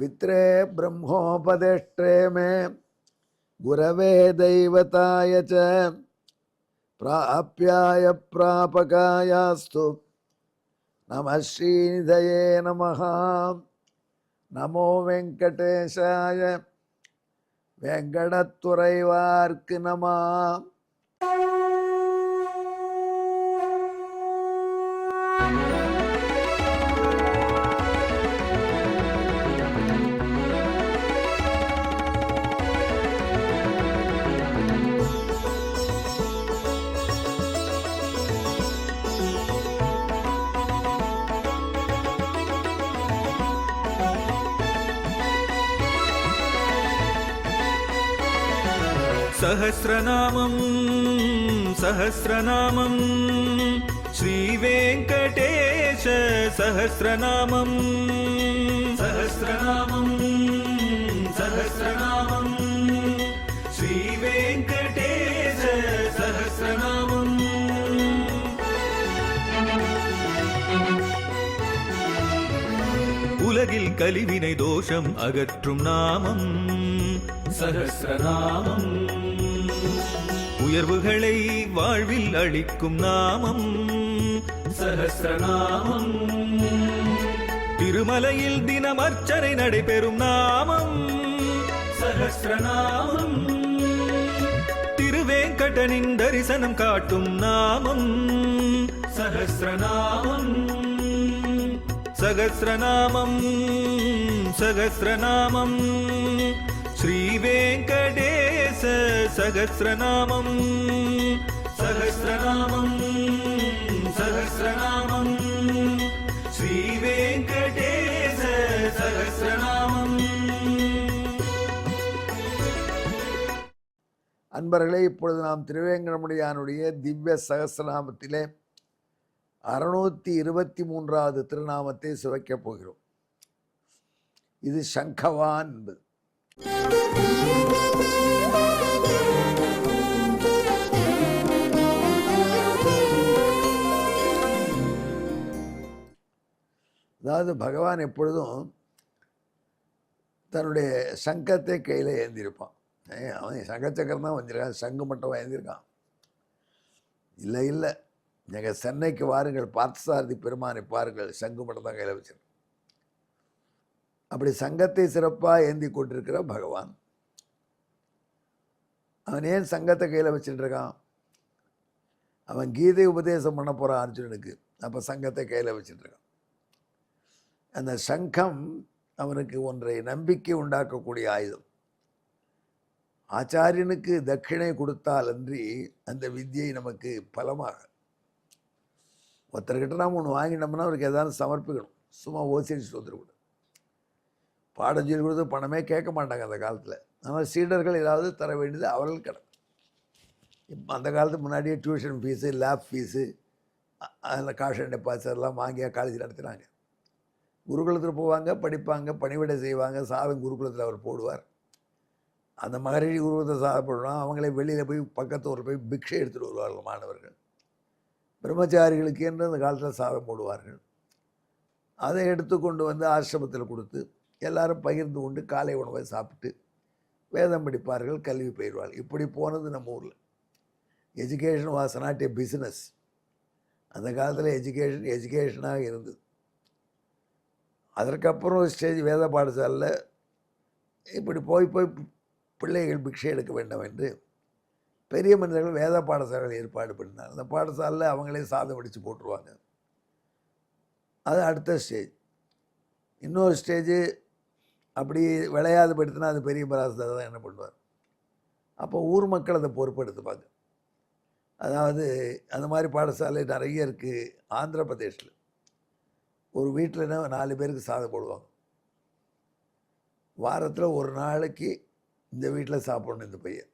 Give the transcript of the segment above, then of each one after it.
पित्रे ब्रह्मोपदेष्ट्रे मे गुरवे दैवताय च प्राप्याय प्रापकायास्तु नमः श्रीनिधये नमः। नमो वेंकटेशाय वेंकटत्वरैवार्क नमः। सहस्रनामं सहस्रनामं श्रीवेङ्कटेश सहस्रनामं सहस्रनामं सहस्रनामं श्रीवेङ्कटेश सहस्रनामम्। உலகில் கலிவினை தோஷம் அகற்றும் நாமம் சஹஸ்ரநாமம். உயர்வுகளை வாழ்வில் அளிக்கும் நாமம் சஹஸ்ரநாமம். திருமலையில் தினம் அர்ச்சனை நடைபெறும் நாமம் சஹஸ்ரநாமம். திருவேங்கடனின் தரிசனம் காட்டும் நாமம் சஹஸ்ரநாமம். सहस्रनामं सहस्रनामं श्रीवेङ्कटेश सहस्रनामं सहस्रनामं सहस्रनामं श्रीवेङ्कटेश सहस्रनामं। அன்பர்களே, இப்பொழுது நாம் திருவேங்கடமுடியானுடைய திவ்ய சகஸ்ரநாமத்திலே 623வது திருநாமத்தை சுவைக்கப் போகிறோம். இது சங்கவான் என்பது. அதாவது பகவான் எப்பொழுதும் தன்னுடைய சங்கத்தை கையில் ஏந்திருப்பான். அவன் சங்கச்சக்கரம் தான் வந்திருக்கான், சங்கு மட்டும் ஏந்திருக்கான். இல்லை இல்லை, நீங்கள் சென்னைக்கு வாருங்கள், பார்த்தசாரதி பெருமானை பாருங்கள், சங்கு மட்டும் தான் கையில் வச்சிருக்கேன். அப்படி சங்கத்தை சிறப்பாக ஏந்தி கொண்டிருக்கிற பகவான் அவன் ஏன் சங்கத்தை கையில் வச்சுட்டு இருக்கான்? அவன் கீதை உபதேசம் பண்ண போகிறான் அர்ஜுனனுக்கு. அப்போ சங்கத்தை கையில் வச்சுட்டு இருக்கான். அந்த சங்கம் அவனுக்கு ஒன்றை நம்பிக்கை உண்டாக்கக்கூடிய ஆயுதம். ஆச்சாரியனுக்கு தட்சிணை கொடுத்தால் அன்றி அந்த வித்தியை நமக்கு பலமாக. ஒருத்தர்கிட்ட நாம் ஒன்று வாங்கினோம்னா அவருக்கு எதாவது சமர்ப்பிக்கணும். சும்மா ஓசிடிச்சு வந்துடக்கூடாது. பாடம் சொல்லி கொடுத்து பணமே கேட்க மாட்டாங்க அந்த காலத்தில். ஆனால் சீடர்கள் ஏதாவது தர வேண்டியது அவர்கள் கடமை. இப்போ அந்த காலத்துக்கு முன்னாடியே டியூஷன் ஃபீஸு, லேப் ஃபீஸு, அதில் காஷன் டெபாசிட் எல்லாம் வாங்கியா காலேஜ் நடத்துகிறாங்க. குருகுலத்தில் போவாங்க, படிப்பாங்க, பணிவிடை செய்வாங்க. சாதம் குருகுலத்தில் அவர் போடுவார். அந்த மகரிஷி குருகுலத்தில் சாதம் போடுவாங்க. அவங்களே வெளியில் போய் பக்கத்தூரில் போய் பிக்ஷை எடுத்துகிட்டு வருவார்கள் மாணவர்கள். பிரம்மச்சாரிகளுக்கு என்று அந்த காலத்தில் சாதம் போடுவார்கள். அதை எடுத்து கொண்டு வந்து ஆசிரமத்தில் கொடுத்து எல்லாரும் பகிர்ந்து கொண்டு காலை உணவை சாப்பிட்டு வேதம் படிப்பார்கள், கல்வி பயிர்வார்கள். இப்படி போனது நம்ம ஊரில். Education was not a business. அந்த காலத்தில் எஜுகேஷனாக இருந்தது. அதற்கப்புறம் ஒரு ஸ்டேஜ் வேத பாடசாலையில் இப்படி போய் பிள்ளைகள் பிக்ஷை எடுக்க வேண்டும் என்று பெரிய மனிதர்கள் வேத பாடசாலைகள் ஏற்பாடு பண்ணினாங்க. அந்த பாடசாலையில் அவங்களே சாதம் வடித்து போட்டுருவாங்க. அது அடுத்த ஸ்டேஜ். இன்னொரு ஸ்டேஜு அப்படி விளையாது படுத்தினா அது பெரிய பராசர் தான் என்ன பண்ணுவார். அப்போ ஊர் மக்கள் அதை பொறுப்பெடுத்துப்பாங்க. அதாவது அந்த மாதிரி பாடசாலை நிறைய இருக்குது. ஆந்திர பிரதேஷில் ஒரு வீட்டில்னா 4 பேருக்கு சாதம் போடுவாங்க. வாரத்தில் ஒரு நாளைக்கு இந்த வீட்டில் சாப்பிடணும் இந்த பையன்.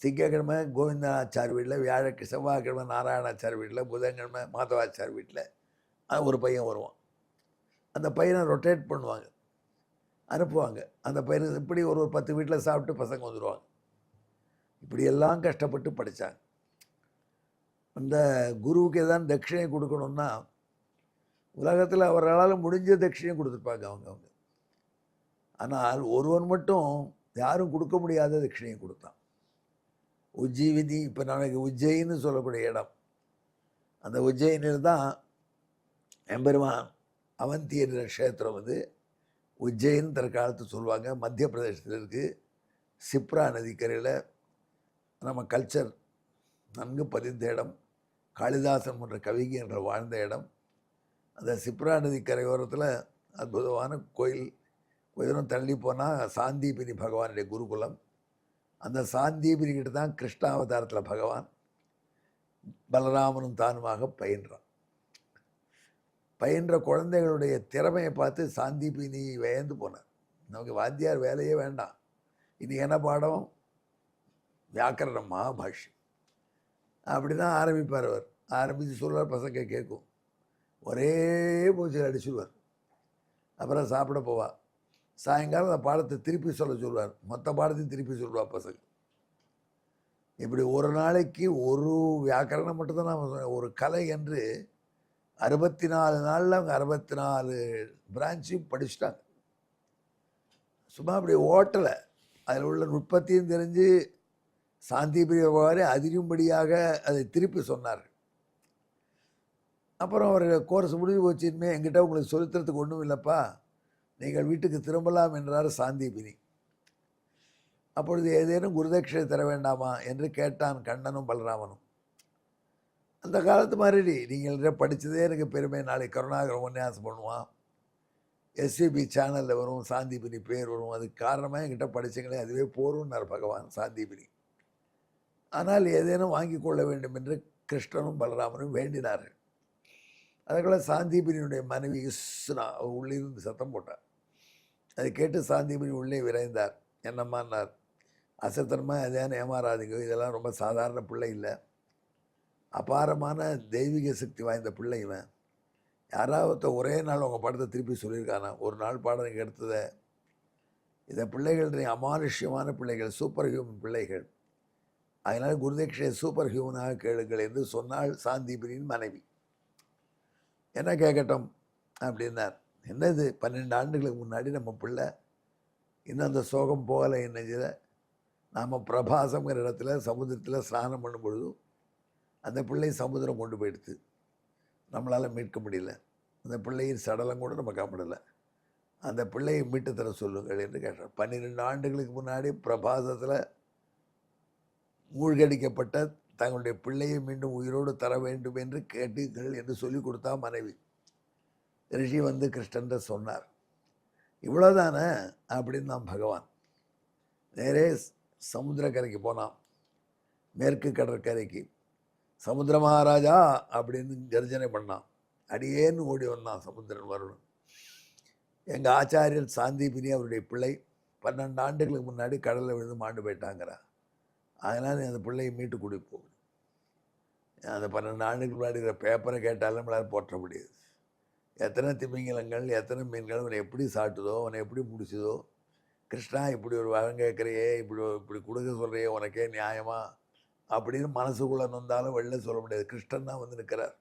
திங்கக்கிழமை கோவிந்தாச்சார் வீட்டில், செவ்வாய்க்கிழமை நாராயணாச்சார் வீட்டில், புதன்கிழமை மாதவாச்சார் வீட்டில் ஒரு பையன் வருவான். அந்த பையனை ரொட்டேட் பண்ணுவாங்க, அனுப்புவாங்க. அந்த பையனை இப்படி ஒரு 10 வீட்டில் சாப்பிட்டு பசங்க வந்துடுவாங்க. இப்படியெல்லாம் கஷ்டப்பட்டு படித்தாங்க. அந்த குருவுக்கு எதாவது தட்சிணை கொடுக்கணுன்னா உலகத்தில் அவர்களால் முடிஞ்ச தட்சிணையும் கொடுத்துருப்பாங்க அவங்க. ஆனால் ஒருவன் மட்டும் யாரும் கொடுக்க முடியாத தட்சிணையை கொடுத்தான். உஜ்ஜீவினி, இப்போ நாளைக்கு உஜ்ஜயின்னு சொல்லக்கூடிய இடம், அந்த உஜ்ஜயினில் தான் எம்பெருமான் அவந்தி என்ற க்ஷேத்திரம் வந்து உஜ்ஜயின்னு தற்காலத்து சொல்லுவாங்க. மத்திய பிரதேசத்தில் இருக்குது. சிப்ரா நதிக்கரையில் நம்ம கல்ச்சர் நன்கு பதிந்த இடம். காளிதாசன் போன்ற கவிஞர்கள் வாழ்ந்த இடம். அந்த சிப்ரா நதி கரையோரத்தில் அற்புதமான கோயில். கொஞ்ச தூரம் தள்ளி போனால் சாந்தீபினி பகவானுடைய குருகுலம். அந்த சாந்தீபினி கிட்ட தான் கிருஷ்ணாவதாரத்தில் பகவான் பலராமனும் தானுமாக பயின்றான். பயின்ற குழந்தைகளுடைய திறமையை பார்த்து சாந்தீபினி வியந்து போனார். நமக்கு வாத்தியார் வேலையே வேண்டாம், இன்றைக்கி என்ன பாடம்? வியாக்கரணம், மகாபாஷ்யம். அப்படி தான் ஆரம்பிப்பார் அவர். ஆரம்பித்து சொல்வார், பசங்க கேட்கும். ஒரே பூச்சில் அடிச்சுடுவார். அப்புறம் சாப்பிட போவா. சாயங்காலம் அந்த பாடத்தை திருப்பி சொல்ல சொல்வார். மொத்த பாடத்தையும் திருப்பி சொல்லுவார் பசங்க. இப்படி ஒரு நாளைக்கு ஒரு வியாக்கரணம் மட்டும்தான் நாம் ஒரு கலை என்று 64 நாளில் அவங்க 64 பிரான்ச்சையும் படிச்சுட்டாங்க. சும்மா அப்படி ஓட்டலை. அதில் உள்ள நுட்பத்தையும் தெரிஞ்சு சாந்திபிரியவாறு அதிரும்படியாக அதை திருப்பி சொன்னார்கள். அப்புறம் அவர் கோர்ஸ் முடிவு போச்சுன்னு, என்கிட்ட உங்களுக்கு சொல்லித்தரத்துக்கு ஒன்றும் இல்லைப்பா, நீங்கள் வீட்டுக்கு திரும்பலாம் என்றார் சாந்தீபினி. அப்பொழுது ஏதேனும் குருதட்சிணை தர வேண்டாமா என்று கேட்டான் கண்ணனும் பலராமனும். அந்த காலத்து மாதிரி நீங்கள் படித்ததே எனக்கு பெருமை, நாளைக்கு கருணாகரம் உன்னியாசம் பண்ணுவான், எஸ்சிபி சேனலில் வரும், சாந்தீபினி பேர் வரும், அதுக்கு காரணமாக என்கிட்ட படித்தங்களே அதுவே போரும்னார் பகவான் சாந்தீபினி. ஆனால் ஏதேனும் வாங்கி கொள்ள வேண்டும் என்று கிருஷ்ணனும் பலராமனும் வேண்டினார்கள். அதுக்குள்ள சாந்தீபினியுடைய மனைவி யுஸ்னா உள்ளிருந்து சத்தம் போட்டார். அதை கேட்டு சாந்தீபினி உள்ளே விரைந்தார். என்னம்மான்னார். அசத்தனமாக எதையான ஏமாறாதீங்க, இதெல்லாம் ரொம்ப சாதாரண பிள்ளை இல்லை, அபாரமான தெய்வீக சக்தி வாய்ந்த பிள்ளை இவன். யாராவது ஒரே நாள் உங்கள் படத்தை திருப்பி சொல்லியிருக்கானா? ஒரு நாள் பாடம் நீங்கள் எடுத்ததை. இதை பிள்ளைகள் அமானுஷ்யமான பிள்ளைகள், சூப்பர் ஹியூமன் பிள்ளைகள், அதனால் குருதட்சிணை சூப்பர் ஹியூமனாக கேளுங்கள் என்று சொன்னாள் சாந்தீபினியின் மனைவி. என்ன கேட்கட்டும் அப்படின்னார். என்னது, 12 ஆண்டுகளுக்கு முன்னாடி நம்ம பிள்ளை இன்னும் அந்த சோகம் போகலை. என்னது, நாம் பிரபாசங்கிற இடத்துல சமுத்திரத்தில் ஸ்நானம் பண்ணும் பொழுது அந்த பிள்ளை சமுத்திரம் கொண்டு போயிடுது. நம்மளால் மீட்க முடியல. அந்த பிள்ளையின் சடலம் கூட நம்ம காப்பிடலை. அந்த பிள்ளையை மீட்டு தர சொல்லுங்கள் என்று கேட்டார். 12 ஆண்டுகளுக்கு முன்னாடி பிரபாசத்தில் மூழ்கடிக்கப்பட்ட தங்களுடைய பிள்ளையை மீண்டும் உயிரோடு தர வேண்டும் என்று கேட்டீர்கள் என்று சொல்லி கொடுத்தா மனைவி. ரிஷி வந்து கிருஷ்ணன் சொன்னார். இவ்வளோதானே அப்படின்னு தான் பகவான் நேரே சமுத்திரக்கரைக்கு போனான். மேற்கு கடற்கரைக்கு. சமுத்திர மகாராஜா அப்படின்னு கர்ஜனை பண்ணான். அடியேன்னு ஓடி வந்தான் சமுத்திரன் வரணும். எங்கள் ஆச்சாரியர் சாந்தீபினி அவருடைய பிள்ளை 12 ஆண்டுகளுக்கு முன்னாடி கடலில் விழுந்து மாண்டு போயிட்டாங்கிறா. அதனால் அந்த பிள்ளையை மீட்டு கூடி போகுது. அந்த 12 ஆண்டுகளுக்கு முன்னாடி இருக்கிற பேப்பரை கேட்டாலும் நம்மளால் போற்ற முடியாது. எத்தனை திமிங்கலங்கள், எத்தனை மீன்கள் அவனை எப்படி சாட்டுதோ, அவனை எப்படி முடிச்சுதோ. கிருஷ்ணா, இப்படி ஒரு வரம் கேட்குறையே, இப்படி கொடுக்க சொல்கிறையே, உனக்கே நியாயமா அப்படின்னு மனசுக்குள்ளே நொந்தாலும் வெளில சொல்ல முடியாது. கிருஷ்ணன் தான் வந்து நிற்கிறார்.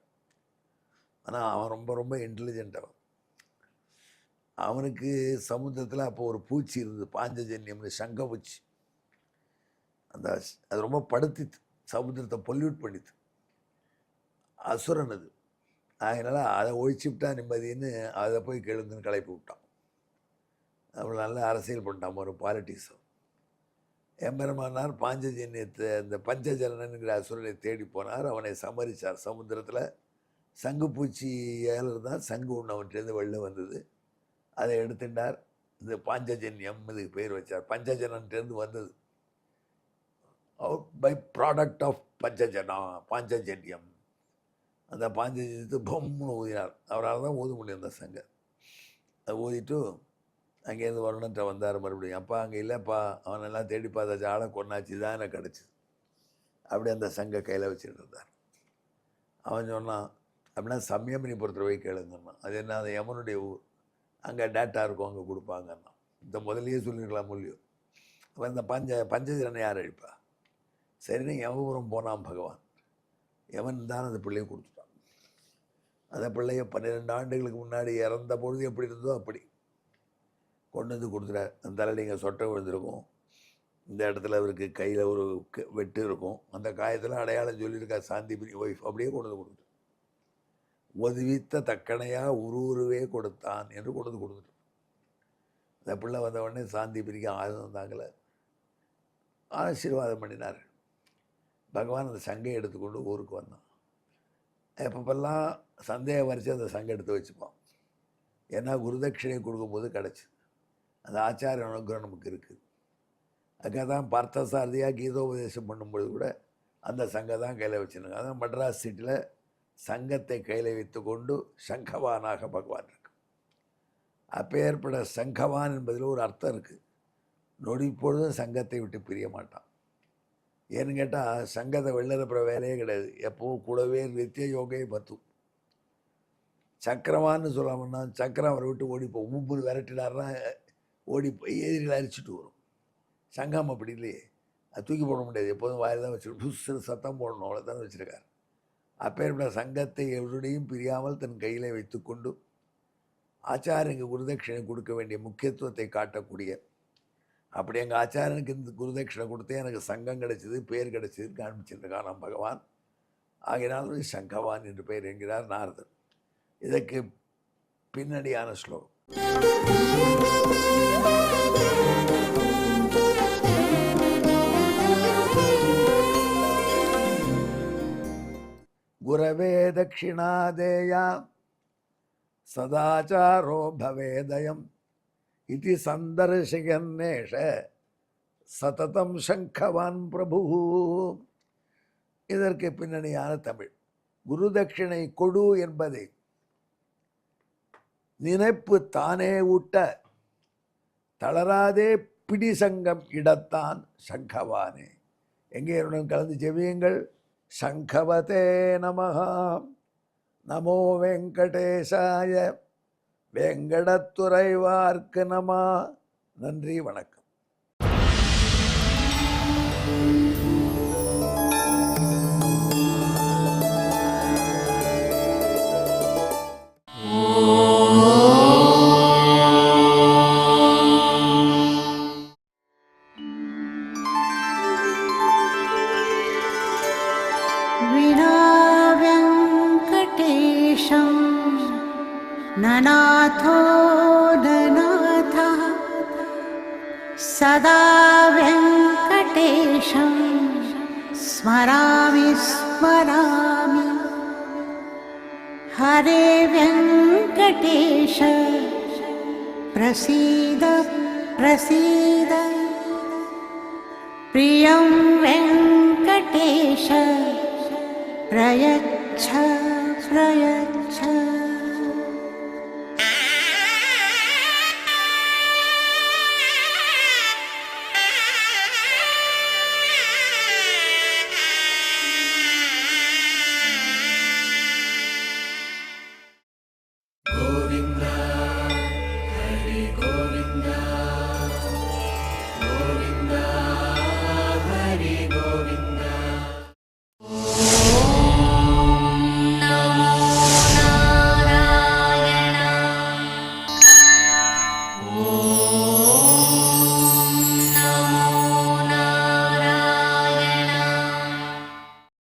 ஆனால் அவன் ரொம்ப ரொம்ப இன்டெலிஜென்ட். அவனுக்கு சமுத்திரத்தில் அப்போ ஒரு பூச்சி இருந்தது, பாஞ்சஜன்யம்னு, சங்கப்பூச்சி. அது ரொம்ப படுத்தித்து, சமுத்திரத்தை பொல்யூட் பண்ணித்து. அசுரன் அது. அதனால் அதை ஒழிச்சுவிட்டா நிம்மதின்னு அதை போய் கேளுங்கன்னு கிளப்பி விட்டான். அவ்வளோ நல்ல அரசியல் பண்ணிட்டான், ஒரு பாலிட்டிக்ஸும். எம்பெருமானார் பாஞ்சஜன்யத்தை, இந்த பஞ்சஜனனுங்கிற அசுரனை தேடி போனார். அவனை சமரித்தார். சமுத்திரத்தில் சங்குப்பூச்சி ஏலர் சங்கு ஒன்று அவன்கிட்டேருந்து வெளில வந்தது. அதை எடுத்துட்டார். இந்த பாஞ்சஜன்யம் இதுக்கு பேர் வச்சார். பஞ்சஜனன்ட்டேருந்து வந்தது. By product of Panchajanyam. அந்த பாஞ்சஜன்யத்தை பொம்னு ஊதினார். அவரால் தான் ஊத முடியும் அந்த சங்கை. அதை ஊதிட்டு அங்கேருந்து வருணன்ட்ட வந்தார் மறுபடியும். அப்பா அங்கே இல்லைப்பா, அவனெல்லாம் தேடி பார்த்தாச்சு, ஆளை கொண்டாச்சு, தான் எனக்கு கிடச்சிது. அப்படி அந்த சங்கை கையில் வச்சுட்டு இருந்தார். அவன் சொன்னான், அப்படின்னா சமயமணிபுரத்தில் போய் கேளுங்கண்ணா. அது என்ன, அது யமனுடைய ஊர், அங்கே டேட்டா இருக்கும், அங்கே கொடுப்பாங்கண்ணா. இந்த முதலையே சொல்லியிருக்கலாம் இல்லையோ. அப்போ இந்த பஞ்சஜனை யார் அழிப்பா? சரின்னு யமபுரம் போனான் பகவான். யமன் தான் அந்த பிள்ளையை கொடுத்துட்டான். அந்த பிள்ளைய 12 ஆண்டுகளுக்கு முன்னாடி இறந்த பொழுது எப்படி இருந்தோ அப்படி கொண்டு வந்து கொடுத்துட்டார். அந்த தலையில் இங்கே சொட்டை விழுந்திருக்கும், இந்த இடத்துல அவருக்கு கையில் ஒரு வெட்டு இருக்கும், அந்த காயத்தில் அடையாளம் சொல்லியிருக்கார் சாந்திபிரி ஒய்ஃப். அப்படியே கொண்டு வந்து கொடுத்துட்டு, ஒதுவித்த தக்கணையா உருவே கொடுத்தான் என்று கொண்டு வந்து கொடுத்துட்டு, இந்த பிள்ளை வந்த உடனே சாந்திபிரிக்கு ஆயுதம் தாங்கலை, ஆசீர்வாதம் பண்ணினார். பகவான் அந்த சங்கை எடுத்துக்கொண்டு ஊருக்கு வந்தான். எப்பப்பெல்லாம் சந்தேகம் வரைச்சி அந்த சங்கை எடுத்து வச்சுப்பான். ஏன்னா குருதட்சிணை கொடுக்கும்போது கிடச்சி அந்த ஆச்சார அனுகிரகம் நமக்கு இருக்குது. அதுக்காக தான் பார்த்தசாரதியாக கீதோபதேசம் பண்ணும்பொழுது கூட அந்த சங்கை தான் கையில் வச்சுருங்க. அதான் மெட்ராஸ் சிட்டியில் சங்கத்தை கையில் வைத்து கொண்டு சங்கவானாக பகவான் இருக்கு. அப்போ ஏற்பட சங்கவான் என்பதில் ஒரு அர்த்தம் இருக்குது. நொடி பொழுதும் சங்கத்தை விட்டு பிரிய மாட்டான். ஏன்னு கேட்டால் சங்கத்தை வெளிலப்புற வேலையே கிடையாது, எப்போவும் கூடவே நித்திய யோகை பத்தும். சக்கரவான்னு சொல்லாமன்னா சக்கரம் அவரை விட்டு ஓடிப்போம், ஊம்புன்னு விரட்டினார்னா ஓடி போய் எதிரில் அரிச்சிட்டு வரும். சங்கம் அப்படி இல்லையே, அது தூக்கி போட முடியாது, எப்போதும் வாயில் தான் வச்சுருக்கோம், புதுசு சத்தம் போடணும், அவ்வளோ தான் வச்சுருக்கார். அப்பேற்பட்ட சங்கத்தை எவருடையும் பிரியாமல் தன் கையில் வைத்து கொண்டு ஆச்சாரியங்க குருதட்சிணை கொடுக்க வேண்டிய முக்கியத்துவத்தை காட்டக்கூடிய, அப்படி எங்கள் ஆச்சாரனுக்கு இந்த குருதட்சிணை கொடுத்தே எனக்கு சங்கம் கிடைச்சிது, பேர் கிடைச்சிதுன்னு காண்பிச்சிருக்கான் நம் பகவான். ஆகினாலும் சங்கவான் என்று பெயர் என்கிறார் நாரதர். இதற்கு பின்னணியான ஸ்லோகம். குரவே தட்சிணாதேயா சதாச்சாரோ பவேதயம் இதி சந்தர்ஷகன்னேஷ சததம் சங்கவான் பிரபு. இதற்கு பின்னணியான தமிழ். குருதட்சிணை கொடு என்பதை நினைப்பு தானே ஊட்ட தளராதே பிடி சங்கம் இடத்தான் சங்கவானே. எங்கே என்னுடன் கலந்து ஜெபியுங்கள். சங்கவதே நமஹ. நமோ வெங்கடேசாய. வெங்கடத்துறைவார்க்கு நம. நன்றி, வணக்கம். ननाथो ननाथः सदा वेङ्कटेशं स्मरामि स्मरामि. हरे वेङ्कटेश प्रसीद प्रसीद. प्रियं वेङ्कटेश प्रयच्छ प्रयच्छ.